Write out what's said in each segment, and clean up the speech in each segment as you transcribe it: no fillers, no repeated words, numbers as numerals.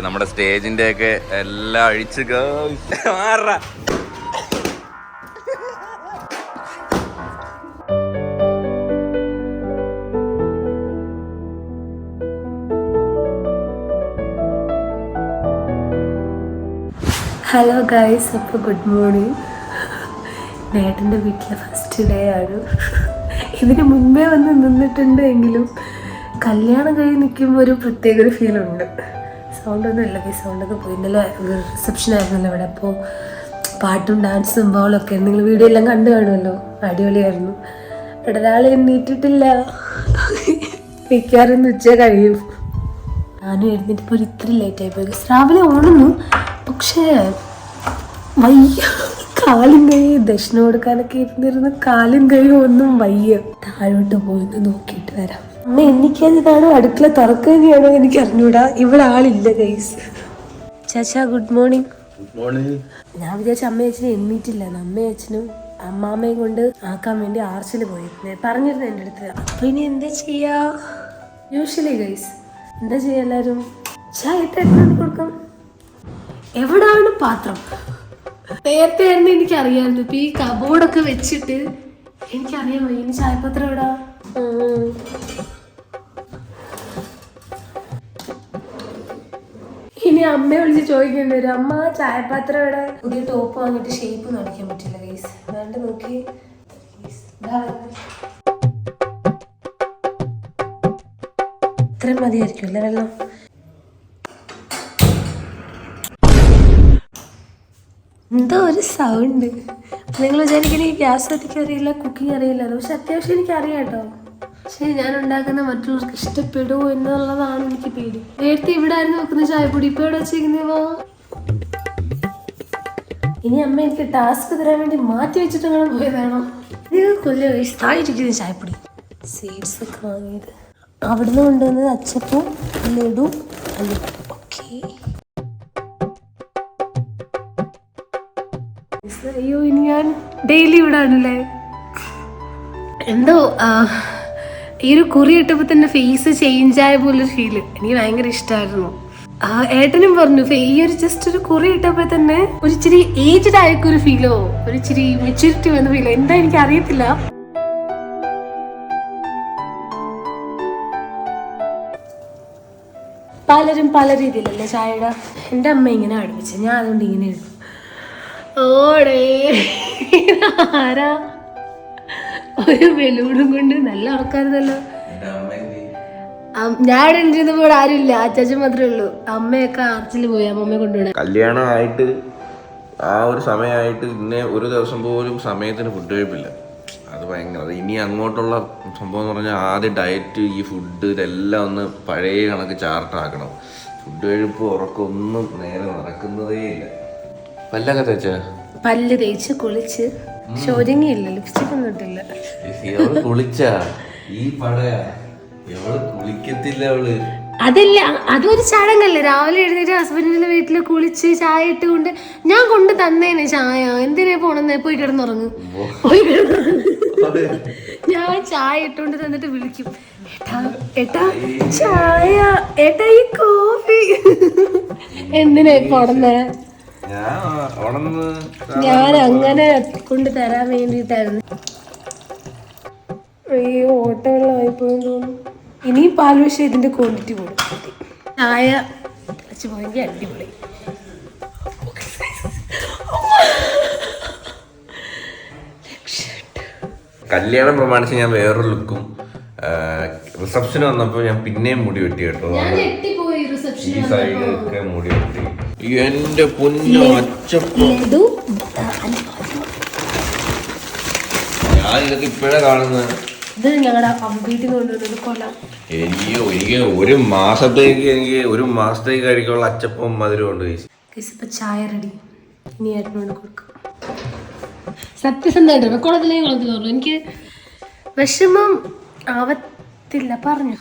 നമ്മുടെ സ്റ്റേജിന്റെ ഒക്കെ എല്ലാം അഴിച്ച് മാറ. ഹലോ ഗൈസ്, അപ്പോൾ ഗുഡ് മോർണിംഗ്. നേട്ടൻ്റെ വീട്ടിലെ ഫസ്റ്റ് ഡേ ആണ്. ഇതിന് മുൻപേ വന്ന് നിന്നിട്ടുണ്ട് എങ്കിലും കല്യാണം കഴിഞ്ഞ് നിൽക്കുമ്പോൾ ഒരു പ്രത്യേക ഒരു ഫീലുണ്ട്. സൗണ്ടൊന്നും ഇല്ല, ഈ സൗണ്ടൊക്കെ പോയി. ഇന്നലെ റിസപ്ഷൻ ആയിരുന്നല്ലോ ഇവിടെ. അപ്പോൾ പാട്ടും ഡാൻസും ബോളൊക്കെ നിങ്ങൾ വീഡിയോ എല്ലാം കണ്ടു കാണുമല്ലോ, അടിപൊളിയായിരുന്നു. ഇവിടെ ഒരാൾ എണ്ണീറ്റിട്ടില്ല, മിക്കവാറും ഉച്ച കഴിയും. ഞാനും എഴുന്നേറ്റിപ്പോൾ ഒരു ഇത്തിരി ലേറ്റായി പോയി. രാവിലെ ഓടുന്നു, പക്ഷേ വയ്യ. കാലും കൈ ദക്ഷിണ കൊടുക്കാനൊക്കെ ഇരുന്നിരുന്ന് കാലും കൈയും ഒന്നും വയ്യ. താഴോട്ട് പോയിന്ന് നോക്കിയിട്ട് വരാം. അമ്മ എനിക്കതാണോ അടുക്കള തുറക്കുകയാണോ എനിക്ക് അറിഞ്ഞൂടാ. ഇവിടെ ആളില്ല ഗൈസ്. ചാച്ചാ good morning. ഞാൻ വിചാരിച്ച അമ്മയും അച്ഛനും എണ്ണീറ്റില്ല. അമ്മയും അച്ഛനും അമ്മാമ്മയും കൊണ്ട് ആക്കാൻ വേണ്ടി ആർച്ചിൽ പോയിരുന്നേ, പറഞ്ഞിരുന്നു എൻ്റെ അടുത്ത്. അപ്പൊ ഇനി എന്താ ചെയ്യാ? യൂഷ്വലി ഗൈസ് എന്താ ചെയ്യാ, എല്ലാവരും ചായ ഇട്ട് കൊടുക്കാം. എവിടാണ് പാത്രം? നേരത്തെ ആയിരുന്നു എനിക്കറിയാമായിരുന്നു. ഇപ്പൊ ഈ കബോർഡൊക്കെ വെച്ചിട്ട് എനിക്കറിയാൻ വയ്യ. ഇനി ചായപത്രം എവിടാ? ഇനി അമ്മയെ വിളിച്ച് ചോദിക്കേണ്ടി വരും, അമ്മ ചായപാത്രം എവിടെ? പുതിയ ടോപ്പ് വാങ്ങിയിട്ട് ഷേപ്പ് നടിക്കാൻ പറ്റില്ല ഗൈസ്. വേണ്ട നോക്കി, ഇത്രയും മതിയായിരിക്കും അല്ലേ വെള്ളം? എന്തോ ഒരു സൗണ്ട്. നിങ്ങൾ വിചാരിക്കുന്ന ഈ ഗ്യാസ് കത്തിക്കാൻ അറിയില്ല, കുക്കിംഗ് അറിയില്ല. പക്ഷെ അത്യാവശ്യം എനിക്ക് അറിയാം കേട്ടോ. പക്ഷെ ഞാൻ ഉണ്ടാക്കുന്ന മറ്റുള്ളവർക്ക് ഇഷ്ടപ്പെടുമോ എന്നുള്ളതാണ് എനിക്ക് പേടി. നേരത്തെ ഇവിടെ ആയിരുന്നു വെക്കുന്ന ചായപ്പൊടി, ഇപ്പൊ ഇവിടെ വെച്ചിരിക്കുന്നവ. ഇനി അമ്മ എനിക്ക് ടാസ്ക് തരാൻ വേണ്ടി മാറ്റി വെച്ചിട്ട് അങ്ങനെ പോയതാണോ? ഇത് കൊല്ലം താഴെയിരിക്കുന്ന ചായപ്പൊടി സീഡ്സ് ഒക്കെ വാങ്ങിയത്. അവിടുന്ന് കൊണ്ടുവന്നത് അച്ചപ്പവും ലഡു അല്ലും. ഓക്കെ, അയ്യോ ഇനി ഞാൻ ഡെയിലി ഇവിടെ ആണല്ലേ. എന്തോ ഈ ഒരു കുറി ഇട്ടപ്പോൾ തന്നെ ഫേസ് ചേഞ്ച് ആയ പോലൊരു ഫീല് എനിക്ക് ഭയങ്കര ഇഷ്ടമായിരുന്നു. ഏട്ടനും പറഞ്ഞു ഈ ഒരു ജസ്റ്റ് ഒരു കുറി ഇട്ടപ്പോൾ തന്നെ ഒരു ഇച്ചിരി ഏജ്ഡ് ആയൊക്കെ ഒരു ഫീലോ, ഒരു ഇച്ചിരി മെച്യൂരിറ്റി വന്ന ഫീലോ, എന്താ എനിക്ക് അറിയത്തില്ല. പലരും പല രീതിയിലല്ലേ ചായയുടെ. എൻ്റെ അമ്മ ഇങ്ങനെ അടുപ്പിച്ചത്, ഞാൻ അതുകൊണ്ട് ഇങ്ങനെ എഴുതും. ഓടേ ആരാ? ഒരു ബലൂണും കൊണ്ട് നല്ല ഉറക്കായിരുന്നല്ലോ. ഞാൻ എണീറ്റിരുന്നപ്പോൾ ഇവിടെ ആരുമില്ല, അച്ചാച്ചൻ മാത്രമേ ഉള്ളൂ. അമ്മയൊക്കെ ആർച്ചിൽ പോയി അമ്മമ്മയെ കൊണ്ടുപോയി. കല്യാണമായിട്ട് ആ ഒരു സമയമായിട്ട് ഇന്നെ ഒരു ദിവസം പോലും സമയത്തിന് ഫുഡ് കഴിപ്പില്ല. അത് ഭയങ്കര. ഇനി അങ്ങോട്ടുള്ള സംഭവം എന്ന് പറഞ്ഞാൽ ആദ്യം ഡയറ്റ്, ഈ ഫുഡ് ഇതെല്ലാം ഒന്ന് പഴയ കണക്ക് ചാർട്ടാക്കണം. ഫുഡ് കഴിപ്പ് ഉറക്കൊന്നും നേരെ നടക്കുന്നതേ ഇല്ല. പല്ലൊക്കെ തേച്ചാ? പല്ല് തേച്ച് കുളിച്ച് ശോചനയില്ല, ലിപ്സ്റ്റിക് ഒന്നും ഇട്ടില്ല. കുളിച്ചാ? ഈ പടയാ കുളിക്കത്തില്ല അവള്. അതല്ല, അതൊരു ചടങ്ങല്ലേ. രാവിലെ എഴുന്നേറ്റ് ഹസ്ബൻഡിന്റെ വീട്ടില് കുളിച്ച് ചായ ഇട്ടുകൊണ്ട് ഞാൻ കൊണ്ട് തന്നേനെ ചായ. എന്തിനാ പോണെന്ന്? പോയി കിടന്നുറങ്ങും. ഞാൻ ചായ ഇട്ടുകൊണ്ട് തന്നിട്ട് വിളിക്കും, ഏട്ടാ ഏട്ടാ ചായ, ഏട്ടാ ഈ കോഫി. എന്തിനാ പോണെന്ന്? ഞാൻ അങ്ങനെ കൊണ്ട് തരാൻ വേണ്ടിട്ടായിരുന്നു. അയ്യോ ഓട്ട വെള്ളമായിപ്പോയെന്ന് തോന്നുന്നു. ഇനിയും പാൽ പക്ഷേ ഇതിന്റെ ക്വാണ്ടിറ്റി കൂടും. ചായ തിളച്ച് പോയെങ്കിൽ അടിപൊളി. കല്യാണം പ്രമാണിച്ച് ഞാൻ വേറൊരു ലുക്കും. റിസപ്ഷൻ വന്നപ്പോൾ ഞാൻ പിന്നെയും മുടി വെട്ടി കേട്ടോ. ഈ സൈഡ് ഒക്കെ മുടി വെട്ടി. എന്റെ പൊന്നോ അച്ചപ്പോ, ഞാൻ ഇതൊക്കെ ഇപ്പോഴാ കാണുന്നത്. എനിക്ക് ഒരു മാസത്തേക്ക് കഴിക്കാനുള്ള അച്ചപ്പം മധുരം ഉണ്ട്. ചായ റെഡി. ഇനി ഏട്ടനോട് കൊടുക്കും. സത്യസന്ധമായിട്ട് കുളത്തിലേക്ക് എനിക്ക് വിഷമം ആവത്തില്ല, പറഞ്ഞു.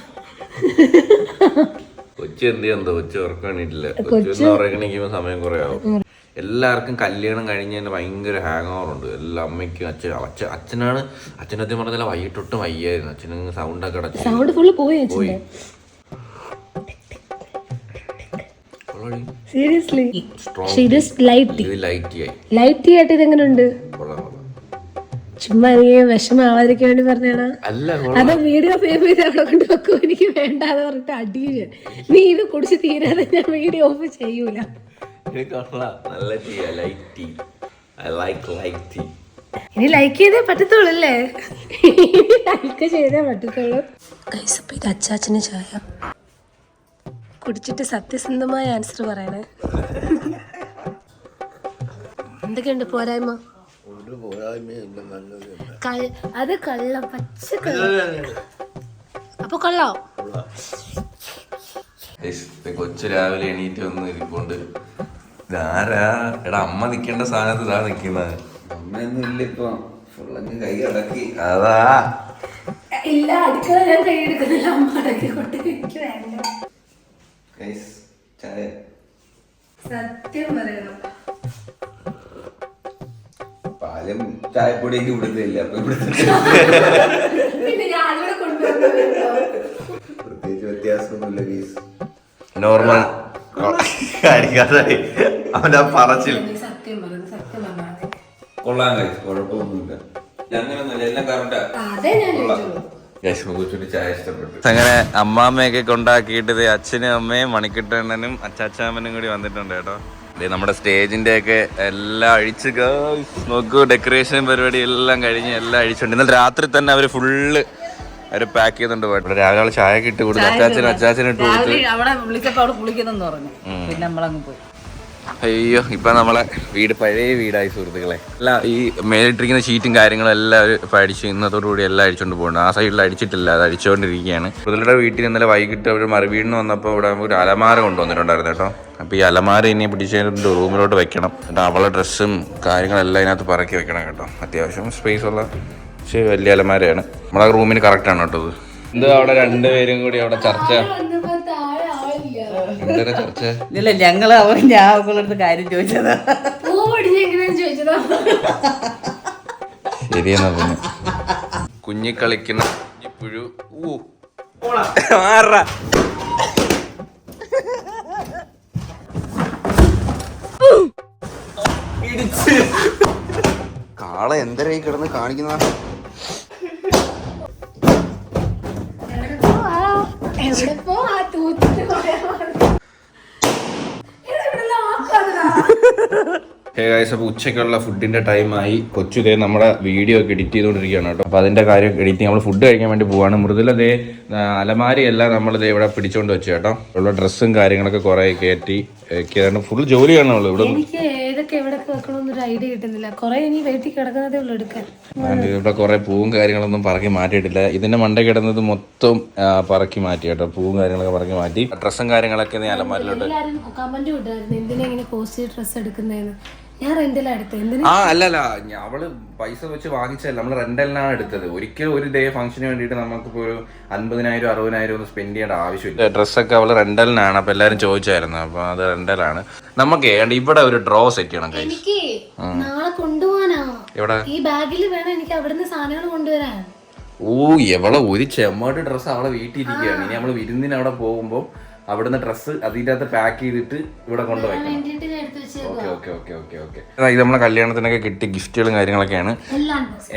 കൊച്ചു എന്ത് ചെയ്യാ? കൊച്ചു ഉറക്കണില്ല. കൊച്ചു ഉറങ്ങണിക്കുമ്പോ സമയം കുറെ ആവും. എല്ലാവർക്കും കല്യാണം കഴിഞ്ഞതിന് ഭയങ്കര ഹാങ് ഓവർ ഉണ്ട്. എല്ലാ അമ്മയ്ക്കും അച്ഛനത്തെ പറഞ്ഞാൽ വൈകിട്ടൊട്ട് വയ്യായിരുന്നു. അച്ഛന് സൗണ്ടൊക്കെ അടച്ചു. സൗണ്ട് ഫുള്ള് പോയി. സീരിയസ്ലി ലൈറ്റ് ആയിട്ട് ഇതെങ്ങനെയുണ്ട്? ചുമ്മാ നീ വിഷമാവാതിരിക്കാൻ വേണ്ടി പറഞ്ഞാണ്. അത് വീഡിയോ ഫേം ചെയ്ത് അവിടെ കൊണ്ട് വെക്കും. എനിക്ക് വേണ്ടാന്ന് പറഞ്ഞിട്ട് അടിയ നീ ഇത് കുടിച്ച് തീരാതെ ഞാൻ വീഡിയോ ഓഫ് ചെയ്യൂല. ഇനി ലൈക്ക് ചെയ്തേ പറ്റത്തുള്ളൂ അല്ലേ? ലൈക്ക് ചെയ്തേ പറ്റത്തുള്ളൂ. ഇത് അച്ചാച്ചന് ചായ കുടിച്ചിട്ട് സത്യസന്ധമായ ആൻസർ പറയണേ. എന്തൊക്കെയുണ്ട് പോരായ്മ? അത് കള്ളം, പച്ച കള്ളം. അപ്പൊ കൊള്ളാം. കൊച്ചു രാവിലെ എണീറ്റ് വന്ന് ഇരിക്കൊണ്ട് ഇതാരാ? എടാ അമ്മ നിക്കേണ്ട സ്ഥാനത്ത് ഇതാ നിക്കുന്നത്. അമ്മയൊന്നും ഇല്ല ഇപ്പൊ. ഫുള്ളങ്ങ് കൈ അടക്കി. അതാ ഇല്ല, അടുക്കള ഞാൻ കൈ എടുക്കുന്നില്ല. അമ്മ അടക്കി കൊണ്ട് എനിക്ക് വേണ്ട. സത്യം പറയണം, പാലും ചായപ്പൊടിയൊക്കെ ഇവിടുത്തില്ല. അപ്പൊ ഇവിടുത്തെ പ്രത്യേകിച്ച് വ്യത്യാസമൊന്നുമില്ല. കേസ് നോർമൽ അവന്റെ പറച്ചിൽ കൊള്ളാൻ കഴിച്ചു. കുഴപ്പമൊന്നുമില്ല. അങ്ങനൊന്നുമില്ല, എല്ലാം കറക്റ്റാ. ചായ ഇഷ്ടപ്പെട്ടു. അങ്ങനെ അമ്മാമ്മയൊക്കെ കൊണ്ടാക്കിയിട്ട് അച്ഛനും അമ്മയും മണിക്കിട്ടണ്ണനും അച്ചാച്ചാമ്മനും കൂടി വന്നിട്ടുണ്ട് കേട്ടോ. നമ്മുടെ സ്റ്റേജിന്റെ ഒക്കെ എല്ലാം അഴിച്ച് നോക്കൂ. ഡെക്കറേഷൻ പരിപാടി എല്ലാം കഴിഞ്ഞ് എല്ലാം അഴിച്ചുണ്ട്. ഇന്നലെ രാത്രി തന്നെ അവര് ഫുള്ള് അവര് പാക്ക് ചെയ്യുന്നുണ്ട്. പോയിട്ട് രാവിലെ ചായ ഇട്ട് കൊടുത്തു. അച്ചാച്ചനും ഇട്ട് കൊടുത്തു. അയ്യോ, ഇപ്പൊ നമ്മളെ വീട് പഴയ വീടായി സുഹൃത്തുക്കളെ. എല്ലാം ഈ മേലിട്ടിരിക്കുന്ന ഷീറ്റും കാര്യങ്ങളും എല്ലാം ഇപ്പൊ അടിച്ച് ഇന്നത്തോടുകൂടി എല്ലാം അടിച്ചോണ്ട് പോകുന്നുണ്ട്. ആ സൈഡിൽ അടിച്ചിട്ടില്ല, അത് അടിച്ചുകൊണ്ടിരിക്കുകയാണ്. മൃദുലയുടെ വീട്ടിൽ ഇന്നലെ വൈകിട്ട് അവർ മറുവീടിന് വന്നപ്പോൾ ഇവിടെ ഒരു അലമാര കൊണ്ടുവന്നിട്ടുണ്ടായിരുന്നു കേട്ടോ. അപ്പോൾ ഈ അലമാര ഇനി പിടിച്ചതിൻ്റെ റൂമിലോട്ട് വെക്കണം. എന്നിട്ട് അവളെ ഡ്രസ്സും കാര്യങ്ങളെല്ലാം ഇതിനകത്ത് പറക്കി വെക്കണം കേട്ടോ. അത്യാവശ്യം സ്പേസ് ഉള്ള പക്ഷേ വലിയ അലമാരയാണ്. നമ്മളെ റൂമിന് കറക്റ്റാണ് കേട്ടോ ഇത്. എന്തോ അവിടെ രണ്ടുപേരും കൂടി അവിടെ ചർച്ച. ഇല്ല, ഞങ്ങള് ഞാൻ അവളടുത്ത് കാര്യം ചോദിച്ചതാ. ശരിയെന്നാ പിന്നെ കുഞ്ഞി കളിക്കുന്ന കുഞ്ഞിപ്പുഴു. കാള എന്തരായി കിടന്ന് കാണിക്കുന്ന. അപ്പോൾ ഉച്ചയ്ക്കുള്ള ഫുഡിന്റെ ടൈമായി. കൊച്ചുതേ നമ്മുടെ വീഡിയോ ഒക്കെ എഡിറ്റ് ചെയ്തുകൊണ്ടിരിക്കുകയാണ് കേട്ടോ. അപ്പോൾ അതിന്റെ കാര്യം എഡിറ്റ് നമ്മൾ ഫുഡ് കഴിക്കാൻ വേണ്ടി പോവാണ്. മൃദുല ദേ അലമാരിയെല്ലാം നമ്മളിത് ഇവിടെ പിടിച്ചോണ്ട് വെച്ചു കേട്ടോ. ഉള്ള ഡ്രസ്സും കാര്യങ്ങളൊക്കെ കുറെ കയറ്റി ഫുൾ ജോലിയാണ് നമ്മൾ ഇവിടെ. എനിക്ക് ഏതൊക്കെ എവിടെയൊക്കെ വെക്കണമെന്നൊരു ഐഡിയ കിട്ടുന്നില്ല. കുറെ ഇനി വെയിറ്റ് കിടക്കുന്നതേ ഉള്ളൂ എടുക്കാൻ. ഇവിടെ കുറെ പൂവും കാര്യങ്ങളൊന്നും പറക്കി മാറ്റിയിട്ടില്ല. ഇതിന്റെ മണ്ട കിടന്നത് മൊത്തം പറക്കി മാറ്റി കേട്ടോ. പൂവും കാര്യങ്ങളൊക്കെ പറക്കി മാറ്റി. ഡ്രസ്സും കാര്യങ്ങളൊക്കെ അലമാരിലോട്ട്. കമന്റ് വിട്ടായിരുന്നു എന്തിനാ ഇങ്ങനെ കോസ്റ്റ്ലി ഡ്രസ്സ് എടുക്കുന്നതെന്ന്. ഞാൻ റെന്റിലാണ് എടുത്തത്. അല്ലല്ല, അവള് പൈസ വെച്ച് വാങ്ങിച്ചല്ല, നമ്മൾ റെന്റലിനാണ് എടുത്തത്. ഒരിക്കലും ഒരു ഡേ ഫംഗ്ഷന് വേണ്ടിയിട്ട് നമുക്കിപ്പോൾ ഒരു 50,000 60,000 ഒന്നും സ്പെൻഡ് ചെയ്യേണ്ട ആവശ്യമില്ല. ഡ്രസ്സൊക്കെ അവള് റെന്റലിനാണ്. അപ്പൊ എല്ലാരും ചോദിച്ചായിരുന്നു. അപ്പൊ അത് റെന്റലാണ്. നമുക്ക് ഇവിടെ ഒരു ഡ്രോ സെറ്റ് ചെയ്യണം. എനിക്ക് നാളെ കൊണ്ടുപോകാനാ. എവിടെ? ഈ ബാഗിൽ വേണം എനിക്ക് അവിടുന്ന് സാധനങ്ങൾ കൊണ്ടുവരാൻ. എവളെ ഒരു ചെമ്മാട്ട് ഡ്രസ്സ് അവളെ വീട്ടിൽ ഇരിക്കുകയാണ്. ഇനി നമ്മള് വിരുന്നിന് അവിടെ പോകുമ്പോൾ അവിടുന്ന് ഡ്രസ്സ് അതിൻ്റെ അകത്ത് പാക്ക് ചെയ്തിട്ട് ഇവിടെ കൊണ്ടുവയ്ക്കണം. ഇത് നമ്മളെ കല്യാണത്തിനൊക്കെ കിട്ടിയ ഗിഫ്റ്റുകളും കാര്യങ്ങളൊക്കെയാണ്.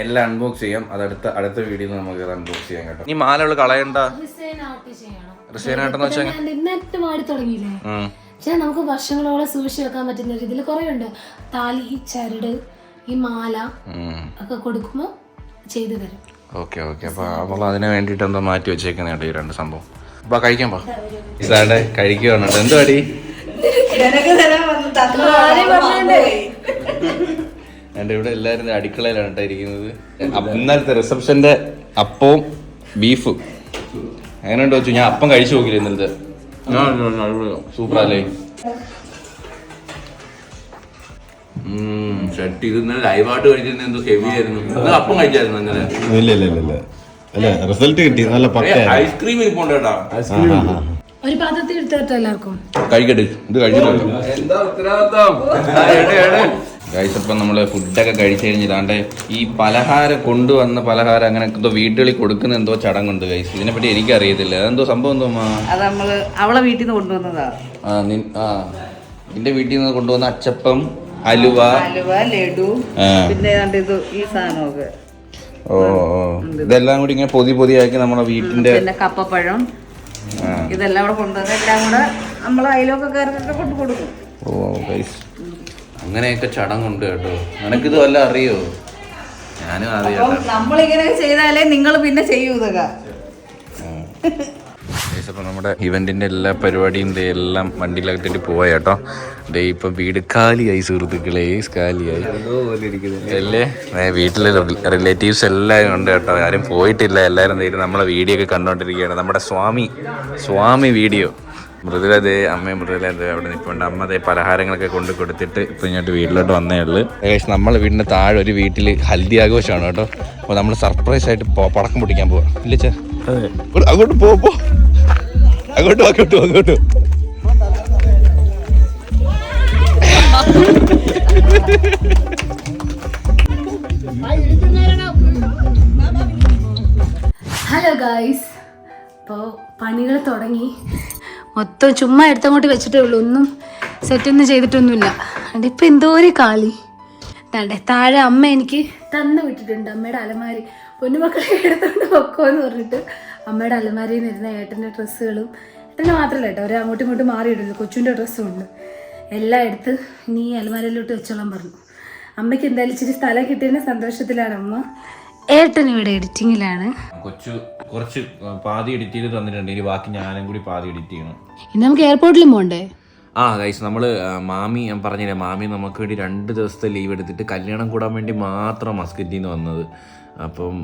എല്ലാം അൺബോക്സ് ചെയ്യാം. അത് അടുത്ത വീഡിയോയിൽ നമുക്ക് അൺബോക്സ് ചെയ്യാം കേട്ടോ. ഈ മാലകള് കളയണ്ട. റിസൈൻ ആട്ടെന്ന് വെച്ചാൽ പക്ഷെ നമുക്ക് വർഷങ്ങളോളം സൂക്ഷിച്ച് വെക്കാൻ പറ്റുന്ന രീതിയിൽ കുറെ ഉണ്ട്. താലി, ചരട്, ഈ മാല ഒക്കെ കൊടുക്കുമ്പോ ചെയ്തു തരും. ഓക്കെ. അപ്പൊ അവൾ അതിന് വേണ്ടിട്ട് എന്തോ മാറ്റി വെച്ചേക്കുന്ന കേട്ടോ ഈ രണ്ട് സംഭവം. അപ്പൊ കഴിക്കാൻ പോ. ഇസാടെ കഴിക്കുവാണ്. എന്തുവാടി? എന്റെ ഇവിടെ എല്ലാരും അടുക്കളയിലാണ് കേട്ടോ ഇരിക്കുന്നത്. ഇന്നലത്തെ റിസപ്ഷന്റെ അപ്പവും ബീഫും എങ്ങനെയുണ്ടോ വെച്ചു? ഞാൻ അപ്പം കഴിച്ചു നോക്കില്ല ഇന്നലത്തെ. സൂപ്പറല്ലേ? ഷട്ടി ഇത് ഇന്നലെ ലൈവായിട്ട് കഴിച്ചിരുന്ന എന്തോ ഹെവി ആയിരുന്നു. ഇന്നലെ അപ്പം കഴിച്ചായിരുന്നു ഇന്നലെ. റിസൾട്ട് കിട്ടി. നല്ല ഐസ്ക്രീം ഇരിപ്പുണ്ട് കേട്ടോ. ഒരു പാത്രത്തിൽ എടുത്തിട്ട് എല്ലാവർക്കും കഴിക്കട്ടെ, ഇത് കഴിച്ചിട്ടുണ്ട്. ഗൈസ്, ഇപ്പം നമ്മൾ ഫുഡൊക്കെ കഴിച്ചു കഴിഞ്ഞിട്ടാണ്ട് ഈ പലഹാരം കൊണ്ടുവന്ന പലഹാരം അങ്ങനെ എന്തോ വീട്ടുകളിൽ കൊടുക്കുന്ന എന്തോ ചടങ്ങുണ്ട് ഗൈസ്. ഇതിനെപ്പറ്റി എനിക്കറിയത്തില്ല. അതെന്തോ സംഭവം എന്തോ അത് നമ്മള് അവളെ വീട്ടിൽ നിന്ന് കൊണ്ടുവന്നതാ. നിന്റെ വീട്ടിൽ നിന്ന് കൊണ്ടുവന്ന അച്ചപ്പം, അലുവ, ലഡു, പിന്നെ ഇത് ഈ സാധനമൊക്കെ. ഓ ഇതെല്ലാം കൂടി ഇങ്ങനെ പൊതിയാക്കി നമ്മളെ വീട്ടിന്റെ പിന്നെ കപ്പപ്പഴം, ഇതെല്ലാം കൂടെ കൊണ്ടുവന്ന് എല്ലാം കൂടെ നമ്മളെ അയലോക്കാർക്കൊക്കെ കൊണ്ടു കൊടുക്കും. ഓ ഗൈസ്, അങ്ങനെയൊക്കെ ചടങ്ങുണ്ട് കേട്ടോ. നിനക്കിത് വല്ല അറിയോ? ഞാനും ആദ്യമായിട്ടാണ്. നമ്മളിങ്ങനെ ചെയ്താലേ നിങ്ങൾ പിന്നെ ചെയ്യൂ ഇതൊക്കെ. അപ്പം നമ്മുടെ ഇവന്റിന്റെ എല്ലാ പരിപാടിയും എല്ലാം വണ്ടിയിലകത്തിട്ട് പോവാ കേട്ടോ. ദേ ഇപ്പൊ വീട് കാലിയായി സുഹൃത്തുക്കളെ, കാലിയായി അല്ലേ. വീട്ടിലെ റിലേറ്റീവ്സ് എല്ലാവരും ഉണ്ട് കേട്ടോ. ആരും പോയിട്ടില്ല, എല്ലാവരും നമ്മളെ വീഡിയോ ഒക്കെ കണ്ടോണ്ടിരിക്കുകയാണ്. നമ്മുടെ സ്വാമി വീഡിയോ. മൃദുലതേ അമ്മയും മൃദുലതേ അവിടെ നിൽപ്പുണ്ട്. അമ്മ അതേ പലഹാരങ്ങളൊക്കെ കൊണ്ട് കൊടുത്തിട്ട് ഇപ്പം ഇങ്ങോട്ട് വീട്ടിലോട്ട് വന്നേ ഉള്ളു. ഏകദേശം നമ്മളെ വീടിൻ്റെ താഴെ ഒരു വീട്ടിൽ ഹൽദി ആഘോഷമാണ് കേട്ടോ. അപ്പോൾ നമ്മൾ സർപ്രൈസ് ആയിട്ട് പടക്കം പൊട്ടിക്കാൻ പോവാം. ഇല്ല ചേ, അങ്ങോട്ട് പോ, അങ്ങോട്ട് ഹലോ ഗായ്സ്, ഇപ്പോൾ പണികൾ തുടങ്ങി. മൊത്തം ചുമ്മാ എടുത്തങ്ങോട്ട് വെച്ചിട്ടേ ഉള്ളൂ, ഒന്നും സെറ്റൊന്നും ചെയ്തിട്ടൊന്നുമില്ല. അതുകൊണ്ട് ഇപ്പം എന്തോ ഒരു കാളി. താഴെ അമ്മ എനിക്ക് തന്നു വിട്ടിട്ടുണ്ട് അമ്മയുടെ അലമാരി. പൊന്നുമക്കളെ എടുത്തുകൊണ്ട് വെക്കോ എന്ന് പറഞ്ഞിട്ട് അമ്മയുടെ അലമാരിയിൽ നിന്നിരുന്ന ഏട്ടൻ്റെ ഡ്രസ്സുകളും, ഏട്ടൻ്റെ മാത്രമല്ല കേട്ടോ, ഒരു അങ്ങോട്ടും ഇങ്ങോട്ടും മാറിയിടുന്നു, കൊച്ചുവിൻ്റെ ഡ്രസ്സും ഉണ്ട്, എല്ലാം എടുത്ത് ഇനി അലമാരയിലോട്ട് വെച്ചോളാൻ പറഞ്ഞു. അമ്മയ്ക്ക് എന്തായാലും ഇച്ചിരി സ്ഥലം കിട്ടിയതിൻ്റെ സന്തോഷത്തിലാണ് അമ്മ. ഏട്ടൻ ഇവിടെ എഡിറ്റിങ്ങിലാണ്. കൊച്ചു കുറച്ച് പാതി എഡിറ്റ് ചെയ്ത് തന്നിട്ടുണ്ട്. ഇനി ബാക്കി ഞാനും കൂടി പാതി എഡിറ്റ് ചെയ്യണം. ഇനി നമുക്ക് എയർപോർട്ടിലും പോകണ്ടേ? ഗൈസ്, നമ്മൾ ഞാൻ പറഞ്ഞില്ലേ, മാമി നമുക്ക് വേണ്ടി 2 ദിവസത്തെ ലീവ് എടുത്തിട്ട് കല്യാണം കൂടാൻ വേണ്ടി മാത്രം മസ്കറ്റിൽ നിന്ന് വന്നത്. അപ്പം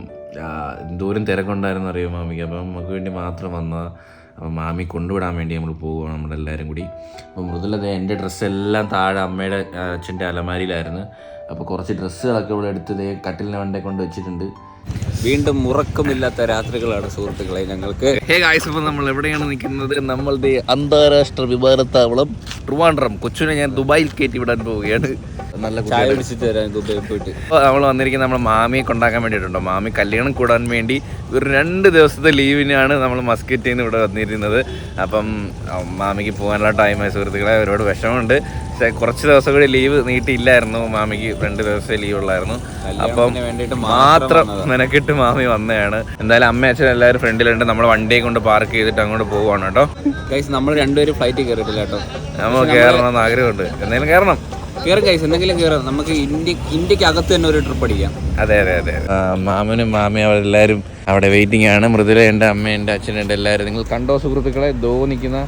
എന്തോരം തിരക്കുണ്ടായിരുന്നു അറിയോ മാമിക്ക്. അപ്പം നമുക്ക് വേണ്ടി മാത്രം വന്നതാണ്. അപ്പം മാമി കൊണ്ടുവിടാൻ വേണ്ടി നമ്മൾ പോവുകയാണ് നമ്മളെല്ലാവരും കൂടി. അപ്പോൾ മൃദുലത എൻ്റെ ഡ്രസ്സെല്ലാം താഴെ അമ്മയുടെ അച്ഛൻ്റെ അലമാരിയിലായിരുന്നു. അപ്പോൾ കുറച്ച് ഡ്രസ്സുകളൊക്കെ ഇവിടെ എടുത്ത് കട്ടിലിനെ വണ്ടേ കൊണ്ട് വെച്ചിട്ടുണ്ട്. വീണ്ടും ഉറക്കമില്ലാത്ത രാത്രികളാണ് സുഹൃത്തുക്കളെ ഞങ്ങൾക്ക്. ഇപ്പോൾ നമ്മൾ എവിടെയാണ് നിൽക്കുന്നത്? നമ്മളുടെ അന്താരാഷ്ട്ര വിമാനത്താവളം ട്രിവാൻഡ്രം. കൊച്ചിനെ ഞാൻ ദുബായിൽ കയറ്റി വിടാൻ പോവുകയാണ്. നല്ല ചായ പിടിച്ചിട്ട് തരാൻ ദുബായിൽ പോയിട്ട്. അപ്പോൾ നമ്മൾ വന്നിരിക്കുന്നത് നമ്മുടെ മാമിയെ കൊണ്ടാക്കാൻ വേണ്ടിയിട്ടുണ്ടോ. മാമി കല്യാണം കൂടാൻ വേണ്ടി ഒരു 2 ദിവസത്തെ ലീവിനാണ് നമ്മൾ മസ്കറ്റിൽ നിന്ന് ഇവിടെ വന്നിരുന്നത്. അപ്പം മാമിക്ക് പോകാനുള്ള ടൈമായി സുഹൃത്തുക്കളെ. ഒരുപാട് വിഷമമുണ്ട്. പക്ഷേ കുറച്ച് ദിവസം കൂടി ലീവ് നീട്ടിയില്ലായിരുന്നു. മാമിക്ക് 2 ദിവസത്തെ ലീവ് ഉള്ളായിരുന്നു. അപ്പം മാത്രം മെനക്കിട്ട് മാമി വന്നതാണ്. എന്തായാലും അമ്മ അച്ഛൻ എല്ലാവരും ഫ്രണ്ടിലുണ്ട്. നമ്മൾ വണ്ടിയെ കൊണ്ട് പാർക്ക് ചെയ്തിട്ട് അങ്ങോട്ട് പോവുകയാണ് കേട്ടോ. ഗൈസ്, നമ്മൾ രണ്ടുപേരും ഫ്ലൈറ്റിൽ കയറിയിട്ടില്ല കേട്ടോ. നമ്മൾ കയറണമെന്ന് ആഗ്രഹമുണ്ട്. എന്തായാലും കയറണം. കയറും ഗൈസ്, എന്തെങ്കിലും കയറാം. നമുക്ക് ഇന്ത്യക്ക് അകത്ത് തന്നെ ഒരു ട്രിപ്പ് അടിക്കാം. അതെ. മാമനും മാമിയും അവരെല്ലാവരും അവിടെ വെയിറ്റിംഗ് ആണ്. മൃദുലയുണ്ട്, അമ്മയുണ്ട്, അച്ഛനുണ്ട്, എല്ലാവരും. നിങ്ങൾ കണ്ടോ സുഹൃത്തുക്കളെ? നിൽക്കുന്ന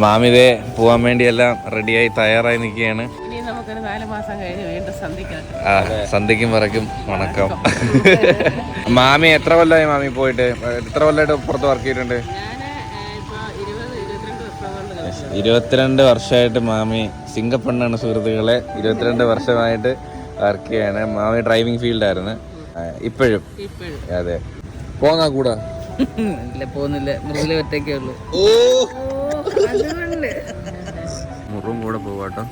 മാമിതേ പോകാൻ വേണ്ടി എല്ലാം റെഡിയായി തയ്യാറായി നിൽക്കുകയാണ്. സന്ധ്യക്കും പറക്കും വണക്കം. മാമി എത്ര കൊല്ലമായി മാമി പോയിട്ട്? എത്ര കൊല്ലമായിട്ട് പുറത്ത് വർക്ക് ചെയ്തിട്ടുണ്ട്? 22 വർഷമായിട്ട് മാമി സിംഗപ്പണ്ണാണ് സുഹൃത്തുക്കളെ. 22 വർഷമായിട്ട് വർക്ക് ചെയ്യാണ്. മാമി ഡ്രൈവിംഗ് ഫീൽഡായിരുന്നു. ഇപ്പോഴും അതെ. പോകാ കൂടാ? പോകുന്നില്ല, മൃദുല ഒറ്റയ്ക്കേ ഉള്ളൂ. മുറും കൂടെ പോവാട്ടോ.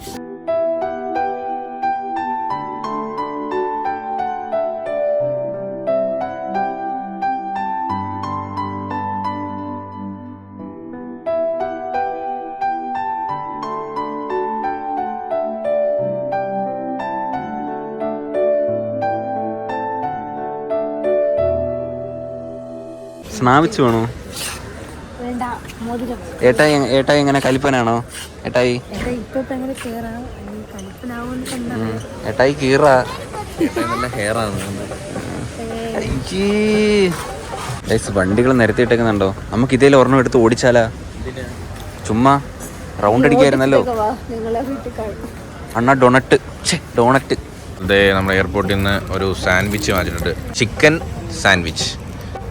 സ്നാവിച്ചു വേണോ? ഏട്ടായി എങ്ങനെ കലിപ്പനാണോ? ഏട്ടായി ഏട്ടായി കീറാ. നല്ല ഹെയറാണ്. വണ്ടികൾ നിരത്തിയിട്ടേക്കുന്നുണ്ടോ? നമുക്ക് ഇതേലും ഒരെണ്ണം എടുത്ത് ഓടിച്ചാലാ? ചുമ്മാ റൗണ്ട് അടിക്കായിരുന്നല്ലോ. അണ്ണാ ഡോണറ്റ്. അതെ, നമ്മുടെ എയർപോർട്ടിൽ നിന്ന് ഒരു സാൻഡ്വിച്ച് വാങ്ങിച്ചിട്ടുണ്ട്. Chicken sandwich.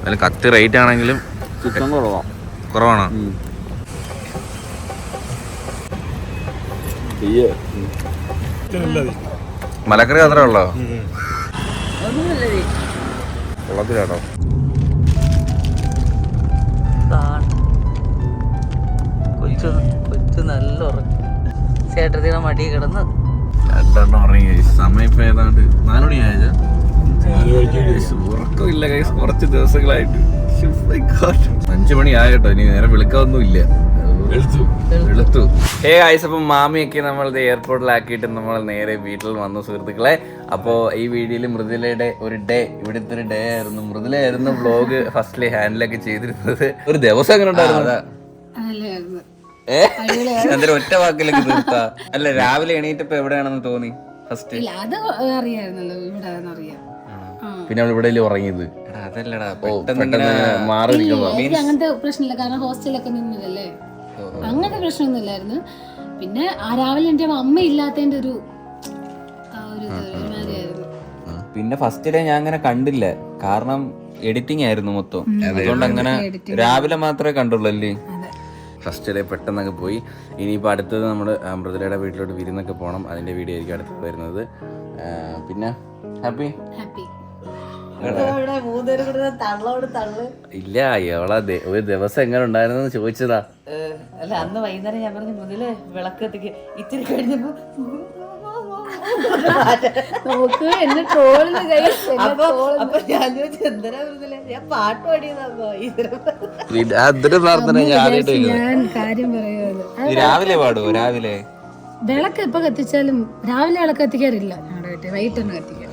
അതിൽ കത്തി റേറ്റ് ആണെങ്കിലും ചിക്കൻ കുറവാണോ? മലക്കറി അത്രേ ഉള്ളോ? കൊള്ളത്തിലാട്ടോ. കൊച്ചു നല്ല ഉറങ്ങി. ചേട്ടത്തിയുടെ മടി കിടന്ന് രണ്ടെണ്ണം ഉറങ്ങി. സമയം ഇപ്പൊ ഏതാണ്ട് 4 മണിയായ ഉറക്കമില്ല കൈസ് കുറച്ച് ദിവസങ്ങളായിട്ട്. 5 മണി ആയിട്ടോ, ഇനി നേരെ വിളിക്കാനൊന്നും ഇല്ല. വെളുത്തു. അപ്പം മാമിയൊക്കെ നമ്മൾ എയർപോർട്ടിലാക്കിയിട്ട് നമ്മൾ നേരെ വീട്ടിൽ വന്നു സുഹൃത്തുക്കളെ. അപ്പോൾ ഈ വീഡിയോയിൽ മൃദുലയുടെ ഒരു ഡേ, ഇവിടുത്തെ ഒരു ഡേ ആയിരുന്നു. മൃദുലയായിരുന്നു വ്ലോഗ് ഫസ്റ്റില് ഹാൻഡിലൊക്കെ ചെയ്തിരുന്നത്. ഒരു ദിവസം എങ്ങനെ ഉണ്ടായിരുന്നു? അതൊരു ഒറ്റ വാക്കിലൊക്കെ തീർത്താ. അല്ല, രാവിലെ എണീറ്റപ്പോ എവിടെയാണെന്ന് തോന്നി ഫസ്റ്റ്? അത് അറിയായിരുന്നല്ലോ, ഇവിടെ അറിയാം. പിന്നെ അവൾ ഇവിടെ ഉറങ്ങിയത്. അതല്ലടാ, പെട്ടെന്ന് മാറി നിൽക്കുമ്പോ അങ്ങനത്തെ പ്രശ്നമില്ല, കാരണം ഹോസ്റ്റലൊക്കെ നിന്നതല്ലേ, അങ്ങനത്തെ പ്രശ്നമൊന്നും ഇല്ലായിരുന്നു. പിന്നെ ആ രാവിലെ എന്റെ അമ്മ ഇല്ലാത്തതിന്റെ ഒരു പിന്നെ ഫസ്റ്റ് ഡേ ഞാൻ അങ്ങനെ കണ്ടില്ല, കാരണം എഡിറ്റിംഗ് ആയിരുന്നു മൊത്തം. അതുകൊണ്ട് അങ്ങനെ രാവിലെ മാത്രമേ കണ്ടുള്ളൂ അല്ലേ. ഫസ്റ്റ് ഡേ പെട്ടെന്നൊക്കെ പോയി. ഇനിയിപ്പോൾ അടുത്തത് നമ്മൾ മൃദുലയുടെ വീട്ടിലോട്ട് വിരുന്നൊക്കെ പോകണം. അതിൻ്റെ വീഡിയോ ആയിരിക്കും അടുത്ത് വരുന്നത്. പിന്നെ ഹാപ്പി ഇല്ല, എവളാ ഒരു ദിവസം എങ്ങനെ ഉണ്ടായിരുന്നു ചോദിച്ചതാ. അല്ല, അന്ന് വൈകുന്നേരം ഞാൻ പറഞ്ഞു മുതലേ വിളക്ക് എത്തിക്ക്. ഇത്തിരി കഴിഞ്ഞപ്പോ നോക്ക് എന്നെ ട്രോളിന് അപ്പൊ ഞാൻ ചോദിച്ചു എന്തിനാ മുതലേ, ഞാൻ പാട്ട് പാടിയതാ. ഞാൻ കാര്യം പറയുന്നത് രാവിലെ പാടുവോ? രാവിലെ വിളക്ക് എപ്പൊ കത്തിച്ചാലും രാവിലെ വിളക്ക് കത്തിക്കാറില്ല ഞങ്ങളുടെ വീട്ടിൽ, വൈകിട്ടാണ് കത്തിക്കുക.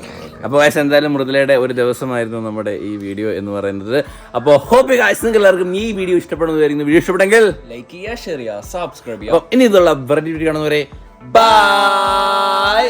അപ്പോൾ ഗൈസ്, എന്തായാലും മൃദുലയുടെ ഒരു ദിവസമായിരുന്നു നമ്മുടെ ഈ വീഡിയോ എന്ന് പറയുന്നത്. അപ്പോൾ ഹോപ്പ് ഗൈസ് നിങ്ങൾക്ക് എല്ലാവർക്കും ഈ വീഡിയോ ഇഷ്ടപ്പെടുന്നതായിരുന്നു. വീഡിയോ ഇഷ്ടപ്പെട്ടെങ്കിൽ ലൈക്ക് ചെയ്യുക, ഷെയർ ചെയ്യുക, സബ്സ്ക്രൈബ് ചെയ്യുക. ഇനി ഇതുള്ള വെറൈറ്റി വീഡിയോ കാണുന്നവരെ ബൈ.